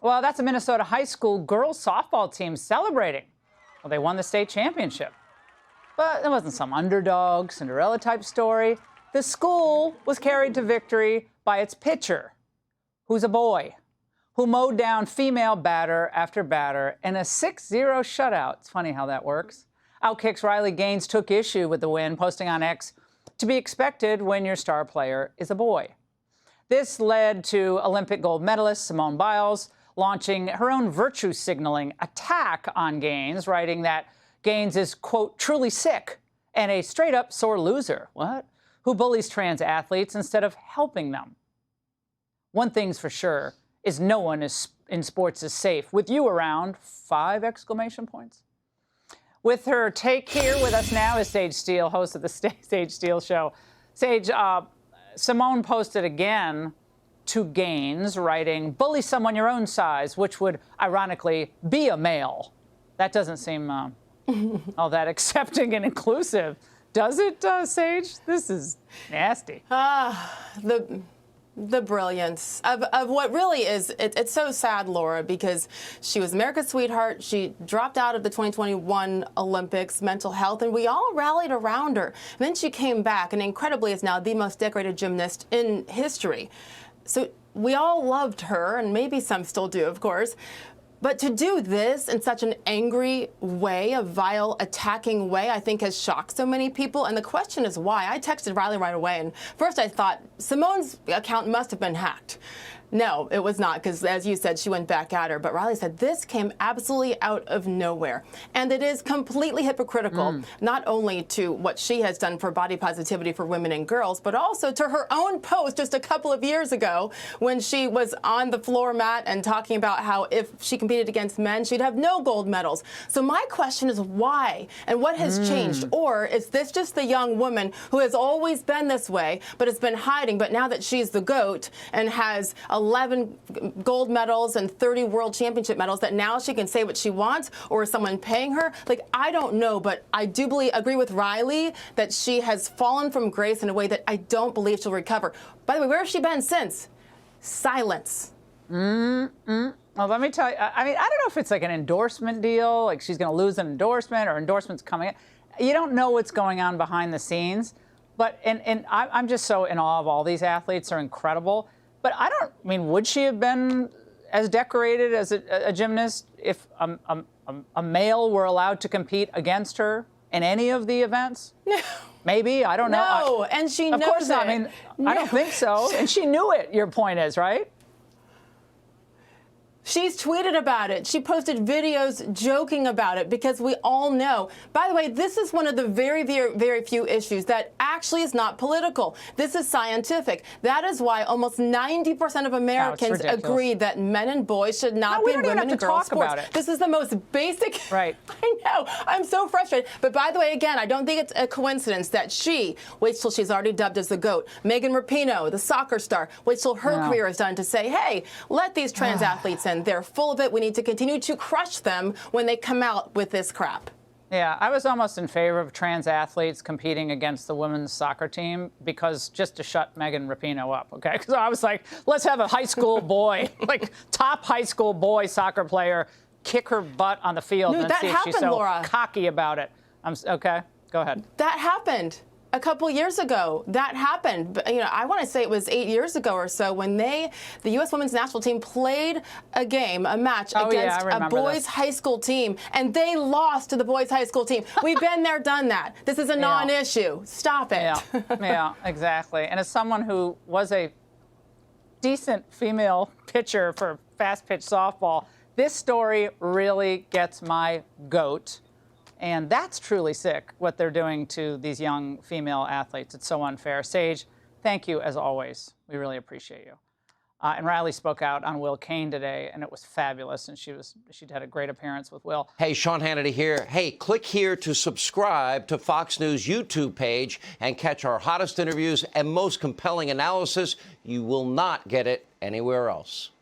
Well, that's a Minnesota high school girls softball team celebrating. Well, they won the state championship. But it wasn't some underdog, Cinderella-type story. The school was carried to victory by its pitcher, who's a boy, who mowed down female batter after batter in a 6-0 shutout. It's funny how that works. Outkick's Riley Gaines took issue with the win, posting on X, "To be expected when your star player is a boy." This led to Olympic gold medalist Simone Biles launching her own virtue signaling attack on Gaines, writing that Gaines is, quote, truly sick and a straight-up sore loser, who bullies trans athletes instead of helping them. One thing's for sure is no one in sports is safe. With you around, 5 exclamation points. With her take here with us now is Sage Steele, host of the Sage Steele Show. Sage, Simone posted again to Gaines, writing, "Bully someone your own size," which would ironically be a male. That doesn't seem all that accepting and inclusive, does it, Sage? This is nasty. The brilliance of what really is, it's so sad, Laura, because she was America's sweetheart. She dropped out of the 2021 Olympics, mental health, and we all rallied around her. And then she came back and incredibly is now the most decorated gymnast in history. So we all loved her, and maybe some still do, of course. But to do this in such an angry way, a vile, attacking way, I think has shocked so many people. And the question is why. I texted Riley right away, and first I thought Simone's account must have been hacked. No, it was not, because as you said, she went back at her. But Riley said this came absolutely out of nowhere. And it is completely hypocritical, not only to what she has done for body positivity for women and girls, but also to her own post just a couple of years ago when she was on the floor mat and talking about how if she competed against men, she'd have no gold medals. So my question is why and what has changed? Or is this just the young woman who has always been this way, but has been hiding, but now that she's the GOAT and has 11 gold medals and 30 world championship medals, that now she can say what she wants? Or is someone paying her? Like, I don't know, but I do agree with Riley that she has fallen from grace in a way that I don't believe she'll recover. By the way, where has she been since? Silence. Well, let me tell you, I mean, I don't know if it's like an endorsement deal, like she's going to lose an endorsement or endorsements coming in. You don't know what's going on behind the scenes. But and I'm just so in awe of all these athletes. Are incredible. But I mean, would she have been as decorated as a gymnast if a male were allowed to compete against her in any of the events? No. Maybe, I don't know. No, and she knows it. Of course not. I mean, I don't think so. And she knew it, your point is, right? She's tweeted about it. She posted videos joking about it because we all know. By the way, this is one of the very, very, very few issues that actually is not political. This is scientific. That is why almost 90% of Americans agree that men and boys should not be in women and girls sports. This is the most basic. Right. I know. I'm so frustrated. But by the way, again, I don't think it's a coincidence that wait till she's already dubbed as the GOAT. Megan Rapinoe, the soccer star, wait till her career is done to say, hey, let these trans athletes in. They're full of it. We need to continue to crush them when they come out with this crap. Yeah, I was almost in favor of trans athletes competing against the women's soccer team because just to shut Megan Rapinoe up, okay? Because I was like, let's have a high school boy, like top high school boy soccer player, kick her butt on the field and see if she's so Laura. cocky about it. Okay, go ahead. That happened a couple years ago. That happened. But, you know, I want to say it was 8 years ago or so when the U.S. women's national team played a match against a boys' high school team, and they lost to the boys' high school team. We've been there, done that. This is a non-issue. Stop it. Yeah, exactly. And as someone who was a decent female pitcher for fast-pitch softball, this story really gets my goat. And that's truly sick, what they're doing to these young female athletes. It's so unfair. Sage, thank you, as always. We really appreciate you. And Riley spoke out on Will Cain today, and it was fabulous. And she'd had a great appearance with Will. Hey, Sean Hannity here. Hey, click here to subscribe to Fox News YouTube page and catch our hottest interviews and most compelling analysis. You will not get it anywhere else.